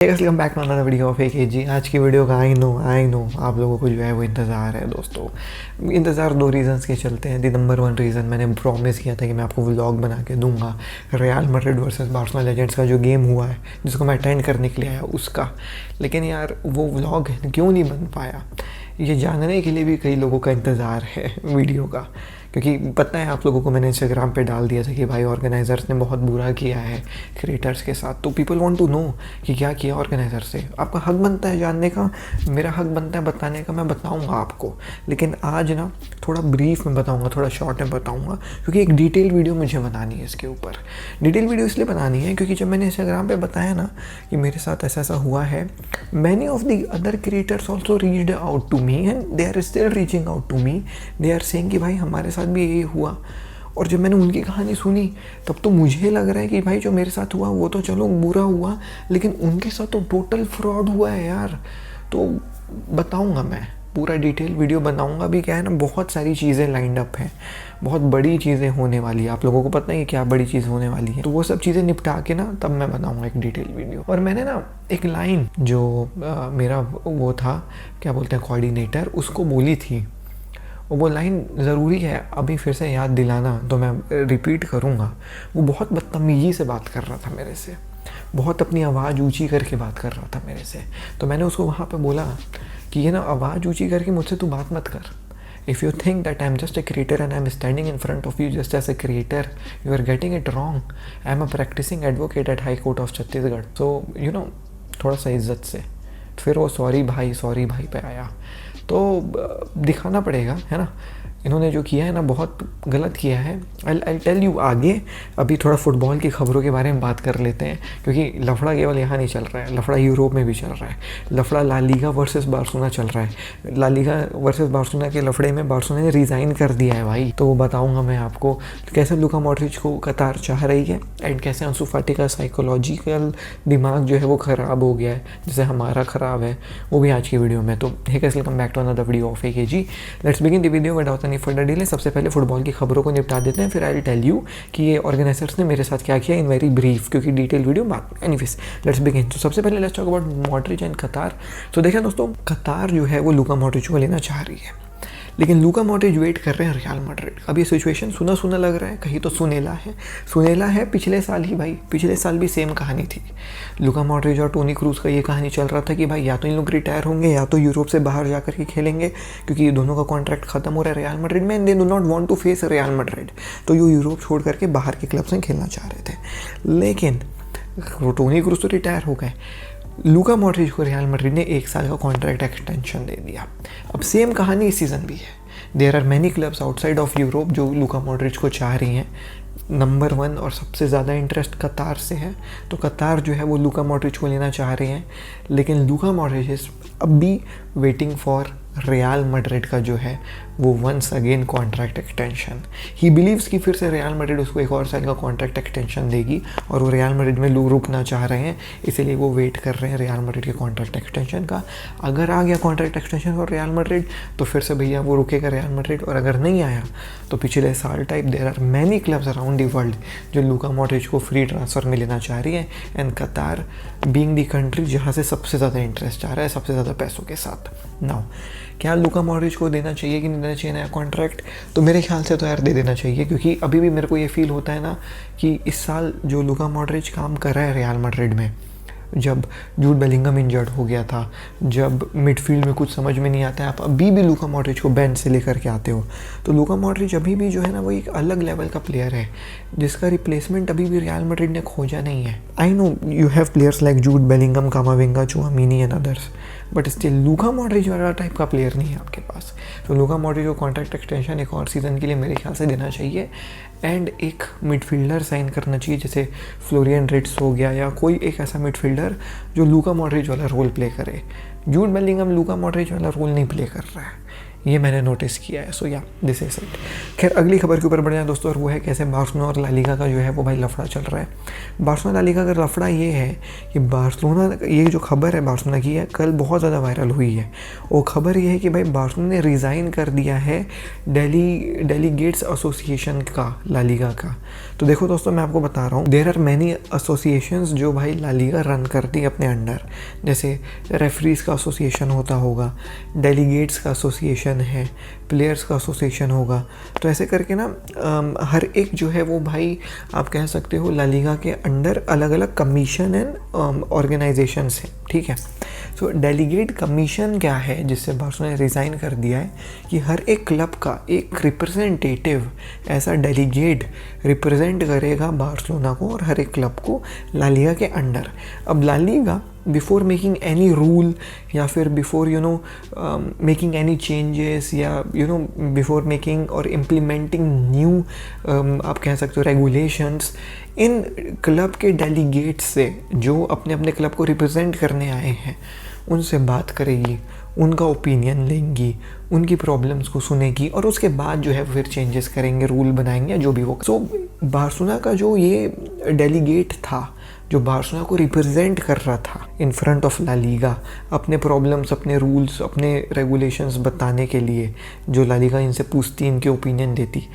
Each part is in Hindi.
Welcome back to another video of AKG. आज की वीडियो का आई नो आप लोगों को जो है वो इंतज़ार है दोस्तों। इंतज़ार दो रीज़न्स के चलते हैं। दी नंबर वन रीज़न, मैंने प्रॉमिस किया था कि मैं आपको व्लॉग बना के दूंगा real Madrid versus Barcelona legends का जो गेम हुआ है जिसको मैं अटेंड करने के लिए आया उसका। लेकिन यार वो व्लॉग क्यों नहीं बन पाया, ये जानने के लिए भी कई लोगों का इंतज़ार है वीडियो का, क्योंकि पता है आप लोगों को मैंने इंस्टाग्राम पे डाल दिया था कि भाई ऑर्गेनाइज़र्स ने बहुत बुरा किया है क्रिएटर्स के साथ। तो पीपल वांट टू नो कि क्या किया ऑर्गेनाइज़र से। आपका हक बनता है जानने का, मेरा हक बनता है बताने का, मैं बताऊंगा आपको। लेकिन आज ना थोड़ा ब्रीफ में बताऊंगा, थोड़ा शॉर्ट में बताऊंगा, क्योंकि एक डिटेल वीडियो मुझे बनानी है इसके ऊपर। डिटेल वीडियो इसलिए बनानी है क्योंकि जब मैंने इंस्टाग्राम पर बताया ना कि मेरे साथ ऐसा ऐसा हुआ है, many of the other creators also reached out to me and they are still reaching out to me. They are saying कि भाई हमारे साथ भी यही हुआ। और जब मैंने उनकी कहानी सुनी तब तो मुझे लग रहा है कि भाई जो मेरे साथ हुआ वो तो चलो बुरा हुआ, लेकिन उनके साथ तो टोटल फ्रॉड हुआ है यार। तो बताऊंगा, मैं पूरा डिटेल वीडियो बनाऊंगा। अभी क्या है ना, बहुत सारी चीज़ें लाइंड अप हैं, बहुत बड़ी चीज़ें होने वाली है। आप लोगों को पता है कि क्या बड़ी चीज़ होने वाली है, तो वो सब चीज़ें निपटा के ना तब मैं बनाऊंगा एक डिटेल वीडियो। और मैंने ना एक लाइन जो मेरा वो था, क्या बोलते हैं, कोऑर्डिनेटर, उसको बोली थी। वो लाइन ज़रूरी है अभी फिर से याद दिलाना, तो मैं रिपीट करूँगा। वो बहुत बदतमीज़ी से बात कर रहा था मेरे से, बहुत अपनी आवाज़ ऊंची करके बात कर रहा था मेरे से। तो मैंने उसको वहाँ पे बोला कि ये ना आवाज़ ऊंची करके मुझसे तू बात मत कर। If you think that I'm just a creator and I'm standing in front of you just as a creator, you are getting it wrong. I'm a practicing advocate at High Court of Chhattisgarh. So you know, थोड़ा सा इज्जत से। फिर वो सॉरी भाई पे आया। तो दिखाना पड़ेगा, है ना। इन्होंने जो किया है ना बहुत गलत किया है। आई टेल यू आगे। अभी थोड़ा फुटबॉल की खबरों के बारे में बात कर लेते हैं, क्योंकि लफड़ा केवल यहाँ नहीं चल रहा है, लफड़ा यूरोप में भी चल रहा है। लफड़ा ला लीगा वर्सेस बार्सिलोना चल रहा है। ला लीगा वर्सेस बार्सिलोना के लफड़े में बार्सिलोना ने रिज़ाइन कर दिया है भाई। तो वो बताऊँगा मैं आपको कैसे लुका मॉड्रिच को कतार चाह रही है एंड कैसे अंसु फाटी का साइकोलॉजिकल दिमाग जो है वो ख़राब हो गया है, जैसे हमारा ख़राब है, वो भी आज की वीडियो में। तो hey guys, welcome back to another video of AKG. Let's begin the video without any further delay. सबसे पहले फुटबॉल की खबरों को निपटा देते हैं, फिर आई विल टेल यू कि ये ऑर्गेनाइजर्स ने मेरे साथ क्या किया इन वेरी ब्रीफ, क्योंकि डिटेल वीडियो बात। Anyways let's begin. तो सबसे पहले let's talk about Modric and कतार। तो देखिए दोस्तों, कतार जो है वो लुका मॉड्रिच को लेना चाह रही है, लेकिन लुका मॉड्रिच वेट कर रहे हैं रियल मैड्रिड। अब ये सिचुएशन सुना लग रहा है, कहीं तो सुनेला है। पिछले साल ही भाई, पिछले साल भी सेम कहानी थी। लुका मॉड्रिच और टोनी क्रूज का ये कहानी चल रहा था कि भाई या तो इन लोग रिटायर होंगे या तो यूरोप से बाहर जाकर के खेलेंगे, क्योंकि ये दोनों का कॉन्ट्रैक्ट खत्म हो रहा है रियल मैड्रिड में and they do not want to face Real Madrid. तो ये यूरोप छोड़ करके बाहर के क्लब्स में खेलना चाह रहे थे। लेकिन टोनी क्रूज तो रिटायर हो गए, लुका मॉड्रिच को रियल मैड्रिड ने 1 साल का कॉन्ट्रैक्ट एक्सटेंशन दे दिया। अब सेम कहानी इस सीज़न भी है। There are many clubs outside of Europe जो लुका मॉड्रिच को चाह रही हैं। नंबर 1 और सबसे ज़्यादा इंटरेस्ट कतार से है, तो कतार जो है वो लुका मॉड्रिच को लेना चाह रहे हैं। लेकिन लुका मॉड्रिच अब भी वेटिंग फॉर रियल मैड्रिड का जो है वो once again contract extension. He believes कि फिर से रियल मैड्रिड उसको 1 और साल का कॉन्ट्रैक्ट एक्सटेंशन देगी, और वो रियल मैड्रिड में रुकना चाह रहे हैं, इसीलिए वो वेट कर रहे हैं रियल मैड्रिड के कॉन्ट्रैक्ट एक्सटेंशन का। अगर आ गया कॉन्ट्रैक्ट एक्सटेंशन और रियल मैड्रिड, तो फिर से भैया वो रुकेगा रियल मैड्रिड। और अगर नहीं आया तो पिछले साल type there are many clubs around the world जो लुका मॉड्रिच को फ्री ट्रांसफ़र में लेना चाह रही है। एंड कतार बीइंग द कंट्री जहाँ से सबसे ज़्यादा इंटरेस्ट आ रहा है, सबसे ज़्यादा पैसों के साथ। नाउ क्या लुका मॉड्रिच को देना चाहिए कि नहीं देना चाहिए नया कॉन्ट्रैक्ट? तो मेरे ख्याल से तो यार दे देना चाहिए, क्योंकि अभी भी मेरे को ये फील होता है ना कि इस साल जो लुका मॉड्रिच काम कर रहा है रियल मैड्रिड में, जब जूड बेलिंगम इंजर्ड हो गया था, जब मिडफील्ड में कुछ समझ में नहीं आता है, आप अभी भी लुका मॉड्रिच को बेंच से लेकर के आते हो, तो लुका मॉड्रिच अभी भी जो है ना वो एक अलग लेवल का प्लेयर है जिसका रिप्लेसमेंट अभी भी रियल मैड्रिड ने खोजा नहीं है। I know you have players like Jude Bellingham, Camavinga, Tchouameni and others, but still Luka Modric वाला टाइप का प्लेयर नहीं है आपके पास। तो लुका मॉड्रिच को कॉन्ट्रैक्ट एक्सटेंशन 1 और सीज़न के लिए मेरे ख्याल से देना चाहिए। एंड एक मिडफील्डर साइन करना चाहिए, जैसे फ्लोरियन रिट्स हो गया, या कोई एक ऐसा मिडफील्डर जो लुका मॉड्रिच वाला रोल प्ले करे। जूड बेलिंगम लुका मॉड्रिच वाला रोल नहीं प्ले कर रहा है, ये मैंने नोटिस किया है। सो या दिस इज इट। खैर अगली खबर के ऊपर बढ़ जाए दोस्तों, और वो है कैसे बार्सिलोना और ला लीगा का जो है वो भाई लफड़ा चल रहा है। बार्सिलोना ला लीगा का लफड़ा ये है कि बार्सिलोना, ये जो खबर है बार्सिलोना की है, कल बहुत ज़्यादा वायरल हुई है। वो खबर ये है कि भाई बार्सिलोना ने रिज़ाइन कर दिया है डेलीगेट्स एसोसिएशन का, ला लीगा का। तो देखो दोस्तों, मैं आपको बता रहा हूँ, देयर आर मैनी एसोसिएशंस जो भाई ला लीगा रन करती है अपने अंडर। जैसे रेफरीज का एसोसिएशन होता होगा, डेलीगेट्स का एसोसिएशन है, प्लेयर्स का एसोसिएशन होगा। तो ऐसे करके ना हर एक जो है वो भाई आप कह सकते हो ला लीगा के अंडर अलग अलग कमीशन एंड ऑर्गेनाइजेशंस हैं, ठीक है। सो डेलीगेट कमीशन क्या है जिससे बार्सिलोना ने रिज़ाइन कर दिया है कि हर एक क्लब का एक रिप्रेजेंटेटिव, ऐसा डेलीगेट रिप्रेजेंट करेगा बार्सिलोना को और हर एक क्लब को ला लीगा के अंडर। अब La Liga before making any rule या फिर बिफोर मेकिंग एनी चेंजेस या बिफोर मेकिंग और इम्प्लीमेंटिंग न्यू आप कह सकते हो रेगुलेशंस, इन क्लब के डेलीगेट्स से जो अपने अपने क्लब को रिप्रेजेंट करने आए हैं उनसे बात करेगी, उनका ओपिनियन लेंगी, उनकी प्रॉब्लम्स को सुनेगी और उसके बाद जो है फिर चेंजेस करेंगे, रूल बनाएंगे, जो भी हो। सो बार्सिलोना का जो ये डेलीगेट था जो बार्सिलोना को रिप्रेजेंट कर रहा था in front of La Liga, अपने प्रॉब्लम्स, अपने रूल्स, अपने रेगुलेशंस बताने के लिए, जो ला लीगा इनसे पूछती, इनके ओपिनियन देती,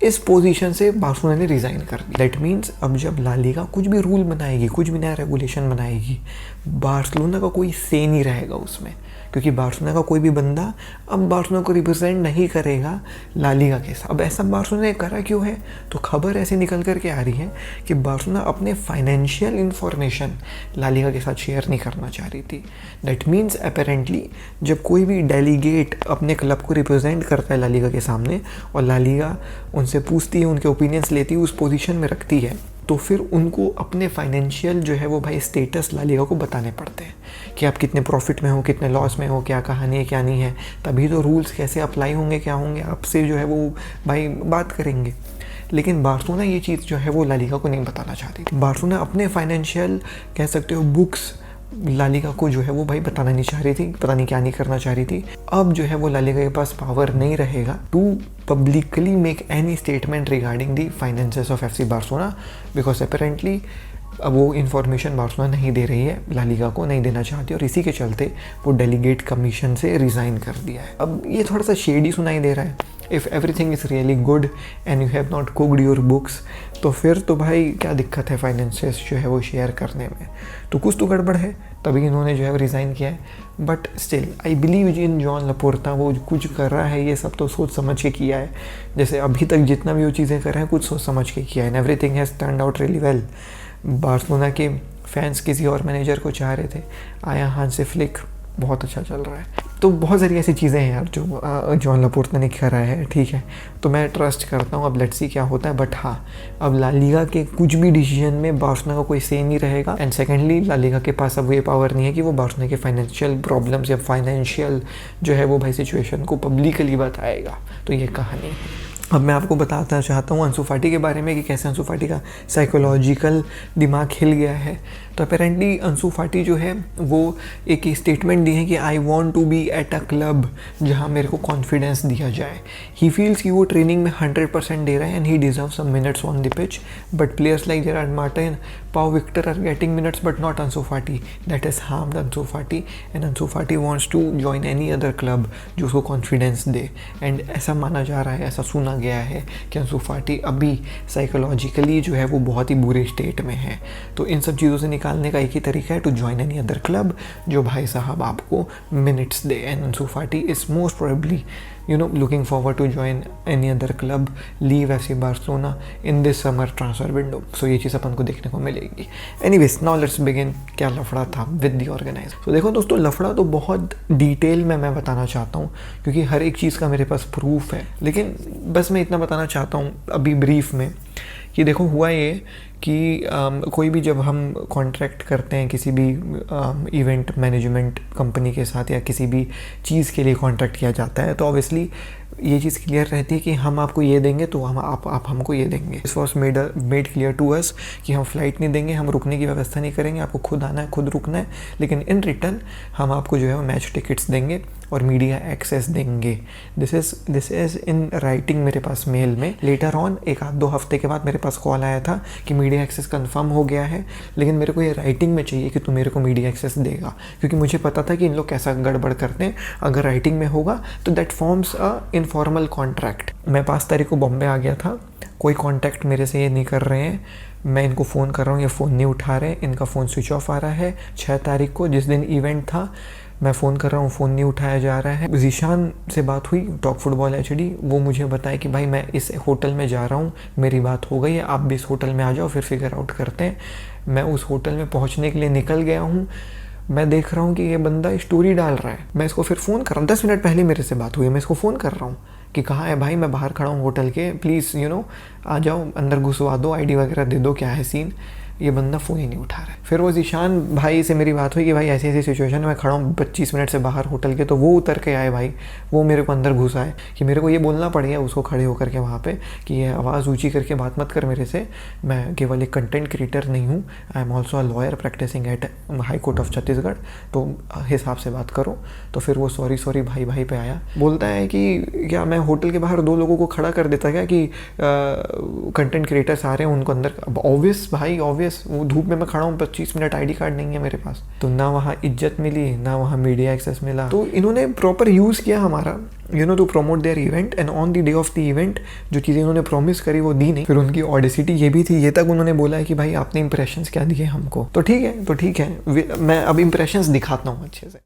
इस पोजीशन से बार्सिलोना ने रिज़ाइन कर दिया। दैट मीन्स अब जब ला लीगा कुछ भी रूल बनाएगी, कुछ भी नया रेगुलेशन बनाएगी, बार्सिलोना का कोई से नहीं रहेगा उसमें, क्योंकि बार्सिलोना का कोई भी बंदा अब बार्सिलोना को रिप्रेजेंट नहीं करेगा ला लीगा के साथ। अब ऐसा बार्सिलोना ने करा क्यों है? तो खबर ऐसे निकल कर के आ रही है कि बार्सिलोना अपने फाइनेंशियल इंफॉर्मेशन ला लीगा के साथ शेयर नहीं करना चाह रही थी। दैट मीन्स अपेरेंटली जब कोई भी डेलीगेट अपने क्लब को रिप्रेजेंट करता है ला लीगा के सामने और ला लीगा उनसे पूछती है, उनके ओपिनियंस लेती है, उस पोजीशन में रखती है, तो फिर उनको अपने फाइनेंशियल जो है वो भाई स्टेटस ला लीगा को बताने पड़ते हैं कि आप कितने प्रॉफिट में हो, कितने लॉस में हो, क्या कहानी है, क्या नहीं है। तभी तो रूल्स कैसे अप्लाई होंगे, क्या होंगे, आपसे जो है वो भाई बात करेंगे। लेकिन बार्सिलोना ये चीज़ जो है वो ला लीगा को नहीं बताना चाहती थी। बार्सिलोना अपने फाइनेंशियल कह सकते हो बुक्स ला लीगा को जो है वो भाई बताना नहीं चाह रही थी, पता नहीं क्या नहीं करना चाह रही थी। अब जो है वो ला लीगा के पास पावर नहीं रहेगा to publicly make any statement regarding the finances of FC Barcelona, because apparently अब वो इन्फॉर्मेशन बार्सिलोना नहीं दे रही है, ला लीगा को नहीं देना चाहती, और इसी के चलते वो डेलीगेट कमीशन से रिज़ाइन कर दिया है। अब ये थोड़ा सा शेडी सुनाई दे रहा है। If everything is really good and you have not cooked your books, तो फिर तो भाई क्या दिक्कत है फाइनेंसेस जो है वो शेयर करने में? तो कुछ तो गड़बड़ है, तभी इन्होंने जो है रिज़ाइन किया है। But still I believe in Joan Laporta, वो कुछ कर रहा है ये सब तो सोच समझ के किया है। जैसे अभी तक जितना भी वो चीज़ें कर रहे हैं कुछ सोच समझ के किया है, and everything has turned out really well. Barcelona के फैंस किसी और मैनेजर को चाह रहे थे, आया हांसी फ्लिक, बहुत अच्छा चल रहा है। तो बहुत सारी ऐसी चीज़ें हैं यार जो जॉन लपोर्ता ने करा है, ठीक है। तो मैं ट्रस्ट करता हूँ, अब लेट्स सी क्या होता है। बट हाँ, अब ला लीगा के कुछ भी डिसीजन में बार्सिलोना का कोई से नहीं रहेगा। एंड सेकेंडली ला लीगा के पास अब ये पावर नहीं है कि वो बार्सिलोना के फाइनेंशियल प्रॉब्लम्स या फाइनेंशियल जो है वो भाई सिचुएशन को पब्लिकली बताएगा। तो ये कहानी है। अब मैं आपको बताना चाहता हूँ अंसू फाटी के बारे में कि कैसे अंसू फाटी का साइकोलॉजिकल दिमाग हिल गया है। तो अपेरेंटली अंसू फाटी जो है वो एक स्टेटमेंट दी है कि I want to be at a club जहाँ मेरे को कॉन्फिडेंस दिया जाए। ही फील्स कि वो ट्रेनिंग में 100% दे रहा है and he deserve some minutes on the pitch, but players like Gerard Martin, Pau Victor are getting minutes but not Ansu Fati. That is harmed Ansu Fati and Ansu Fati wants to join any other club जो उसको कॉन्फिडेंस दे। एंड ऐसा माना जा रहा है, ऐसा सुना गया है कि अंसू फाटी अभी साइकोलॉजिकली जो है वो बहुत ही बुरे स्टेट में है। तो इन सब चीज़ों से निकालने का एक ही तरीका है to join any other club जो भाई साहब आपको मिनट्स दे। And Ansu Fati is most probably looking forward to join any other club, leave FC Barcelona in this summer transfer window. So ये चीज़ अपन को देखने को मिलेगी। Anyways, now let's begin। क्या लफड़ा था with the organizer? तो देखो दोस्तों, लफड़ा तो बहुत डिटेल में मैं बताना चाहता हूँ क्योंकि हर एक चीज़ का मेरे पास प्रूफ है, लेकिन बस मैं इतना बताना चाहता हूँ अभी ब्रीफ में कि देखो हुआ ये कि कोई भी जब हम कॉन्ट्रैक्ट करते हैं किसी भी इवेंट मैनेजमेंट कंपनी के साथ या किसी भी चीज़ के लिए कॉन्ट्रैक्ट किया जाता है, तो ऑब्वियसली ये चीज़ क्लियर रहती है कि हम आपको ये देंगे तो आप हमको ये देंगे। This was made clear to us कि हम फ्लाइट नहीं देंगे, हम रुकने की व्यवस्था नहीं करेंगे, आपको खुद आना है, खुद रुकना है, लेकिन इन रिटर्न हम आपको जो है वो मैच टिकट्स देंगे और मीडिया एक्सेस देंगे। दिस इज़ इन राइटिंग मेरे पास मेल में। लेटर ऑन एक आध 2 हफ्ते के बाद मेरे पास कॉल आया था कि मीडिया एक्सेस कंफर्म हो गया है, लेकिन मेरे को ये राइटिंग में चाहिए कि तू मेरे को मीडिया एक्सेस देगा, क्योंकि मुझे पता था कि इन लोग कैसा गड़बड़ करते हैं। अगर राइटिंग में होगा तो that forms a informal contract. मैं 5 तारीख को बॉम्बे आ गया था, कोई कॉन्टैक्ट मेरे से ये नहीं कर रहे हैं, मैं इनको फ़ोन कर रहा हूँ, ये फ़ोन नहीं उठा रहे, इनका फ़ोन स्विच ऑफ आ रहा है। 6 तारीख को जिस दिन इवेंट था मैं फ़ोन कर रहा हूँ, फ़ोन नहीं उठाया जा रहा है। ज़ीशान से बात हुई, टॉक फुटबॉल HD, वो मुझे बताए कि भाई मैं इस होटल में जा रहा हूँ, मेरी बात हो गई है, आप भी इस होटल में आ जाओ, फिर फिगर आउट करते हैं। मैं उस होटल में पहुँचने के लिए निकल गया हूँ। मैं देख रहा हूँ कि ये बंदा स्टोरी डाल रहा है, मैं इसको फिर फ़ोन कर रहा हूँ। 10 मिनट पहले मेरे से बात हुई है, मैं इसको फ़ोन कर रहा हूँ कि कहाँ है भाई, मैं बाहर खड़ा हूँ होटल के, प्लीज़ आ जाओ, अंदर घुसवा दो, ID वगैरह दे दो, क्या है सीन। ये बंदा फ़ोन ही नहीं उठा रहा है। फिर वो ज़ीशान भाई से मेरी बात हुई कि भाई ऐसी ऐसी सिचुएशन है, मैं खड़ा हूँ 25 मिनट से बाहर होटल के, तो वो उतर के आए भाई, वो मेरे को अंदर घुसा है कि मेरे को ये बोलना पड़ गया उसको खड़े होकर के वहाँ पे कि ये आवाज़ ऊँची करके बात मत कर मेरे से, मैं केवल एक कंटेंट क्रिएटर नहीं हूँ, I am also a lawyer practicing at high court of Chhattisgarh, तो हिसाब से बात करो। तो फिर वो सॉरी भाई पे आया, बोलता है कि क्या मैं होटल के बाहर 2 लोगों को खड़ा कर देता क्या कि कंटेंट क्रिएटर्स आ रहे हैं उनको अंदर। ऑब्वियस भाई, ऑब्वियस, वो धूप में मैं खड़ा हूँ, 25 मिनट ID कार्ड नहीं है मेरे पास, तो ना वहाँ इज्जत मिली, ना वहाँ मीडिया एक्सेस मिला। तो इन्होंने प्रॉपर यूज़ किया हमारा to promote their event, and on the day of the event जो चीज़ें उन्होंने प्रॉमिस करी वो दी नहीं। फिर उनकी ऑडेसिटी ये भी थी, ये तक उन्होंने बोला है कि भाई आपने इंप्रेशंस क्या दिए हमको, तो ठीक है, मैं अब इंप्रेशंस दिखाता हूँ अच्छे से।